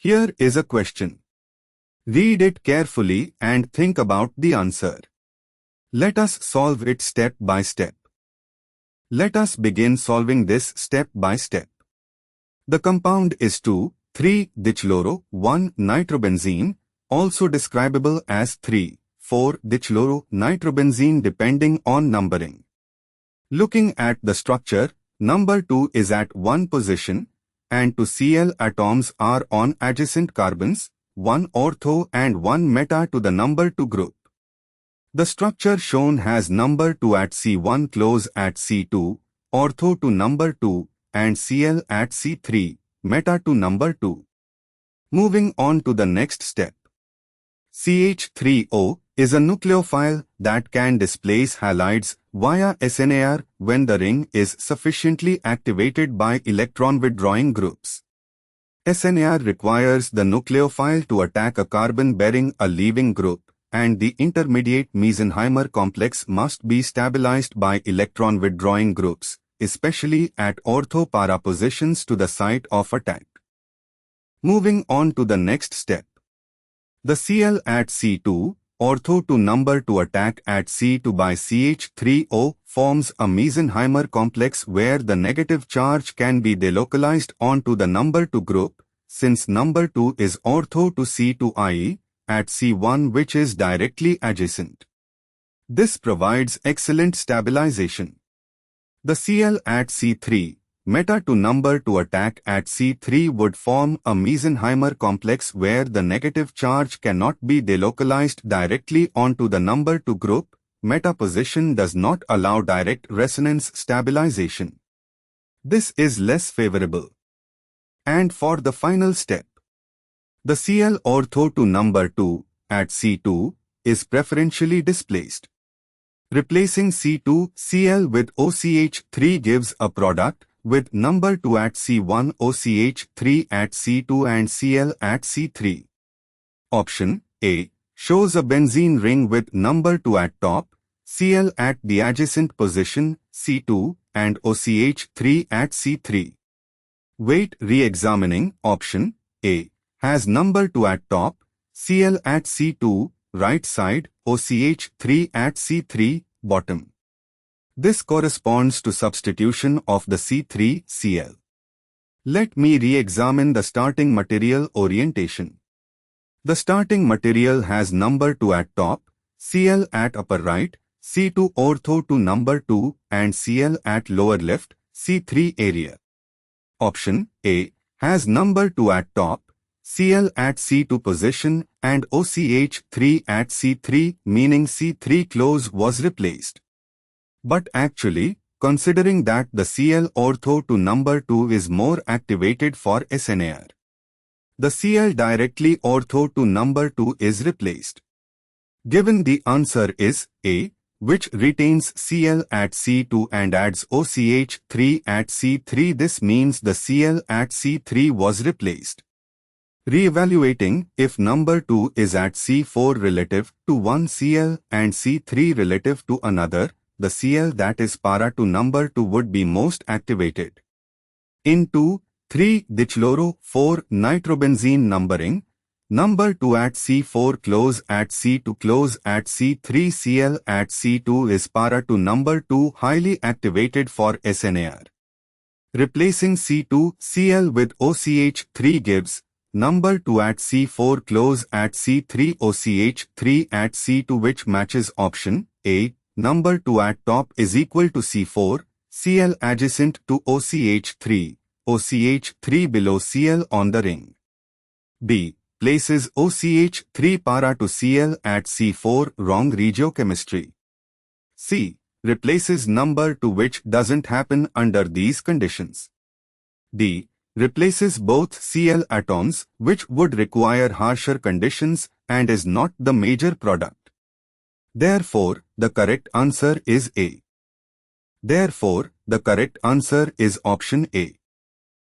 Here is a question. Read it carefully and think about the answer. Let us solve it step by step. Let us begin solving this step by step. The compound is 2,3-dichloro-1-nitrobenzene, also describable as 3,4-dichloro-nitrobenzene depending on numbering. Looking at the structure, number 2 is at 1 position, and 2 Cl atoms are on adjacent carbons, 1 ortho and 1 meta to the number 2 group. The structure shown has number 2 at C1 close at C2, ortho to number 2, and Cl at C3, meta to number 2. Moving on to the next step. CH3O is a nucleophile that can displace halides via SNAR when the ring is sufficiently activated by electron-withdrawing groups. SNAR requires the nucleophile to attack a carbon bearing a leaving group, and the intermediate mesenhymer complex must be stabilized by electron-withdrawing groups, especially at ortho-para positions to the site of attack. Moving on to the next step. The Cl at C2, ortho to number 2 attack at C2 by CH3O forms a mesenhymer complex where the negative charge can be delocalized onto the number 2 group, since number 2 is ortho to C2I at C1 which is directly adjacent. This provides excellent stabilization. The Cl at C3, meta to number 2 attack at C3 would form a mesenhymer complex where the negative charge cannot be delocalized directly onto the number 2 group. Meta position does not allow direct resonance stabilization. This is less favorable. And for the final step, the Cl ortho to number 2 at C2 is preferentially displaced. Replacing C2 Cl with OCH3 gives a product with number 2 at C1, OCH3 at C2 and Cl at C3. Option A shows a benzene ring with number 2 at top, Cl at the adjacent position C2 and OCH3 at C3. Weight re-examining option A has number 2 at top, Cl at C2, right side, OCH3 at C3, bottom. This corresponds to substitution of the C3Cl. Let me re-examine the starting material orientation. The starting material has number 2 at top, Cl at upper right, C2 ortho to number 2 and Cl at lower left, C3 area. Option A has number 2 at top, Cl at C2 position and OCH3 at C3, meaning C3 close was replaced. But actually, considering that the Cl ortho to number 2 is more activated for SNAR, the Cl directly ortho to number 2 is replaced. Given the answer is A, which retains Cl at C2 and adds OCH3 at C3, this means the Cl at C3 was replaced. Re-evaluating, if number 2 is at C4 relative to one Cl and C3 relative to another, the Cl that is para to number 2 would be most activated. In 2,3-dichloro-4-nitrobenzene numbering, number 2 at C4 close at C2 close at C3, Cl at C2 is para to number 2 highly activated for SNAR. Replacing C2 Cl with OCH3 gives number 2 at C4 close at C3, OCH3 at C2, which matches option A. Number 2 at top is equal to C4, Cl adjacent to OCH3, OCH3 below Cl on the ring. B. Places OCH3 para to Cl at C4, wrong regiochemistry. C. Replaces number 2, which doesn't happen under these conditions. D. Replaces both Cl atoms, which would require harsher conditions and is not the major product. Therefore, the correct answer is A. Therefore, the correct answer is option A.